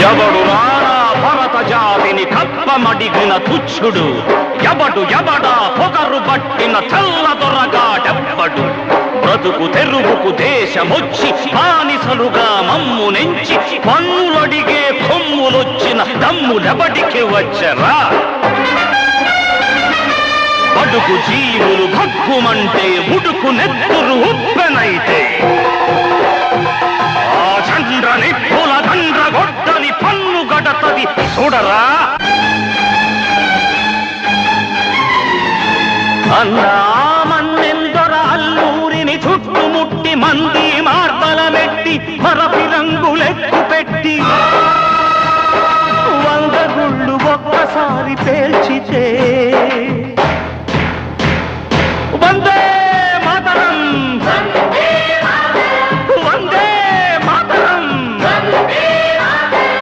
ఎవడు రారా భరత జాతిని కప్పమడిగిన తుచ్చుడు, ఎవడా పొగరు పట్టిన చల్లదొరగాడెవ్వడు. బ్రతుకు తెరుగుకు దేశమొచ్చి బానిసలుగా మమ్ము నెంచి పన్నులడిగే కొమ్ములొచ్చిన దమ్ములెబడికి వచ్చరా. బడుగు జీవులు భగ్గుమంటే ఉడుకు నెత్తురు ఉప్పెనైతే ఆ చంద్ర నిప్పుల దండ్రగొడ్డని పన్ను గడతది చూడరా. అన్నా మన్నెందొర అల్లూరిని చుట్టుముట్టి మంది మార్బలమెట్టి మరపి రంగులెక్కు పెట్టి 100 గుళ్ళు ఒక్కసారి పేల్చితే వందే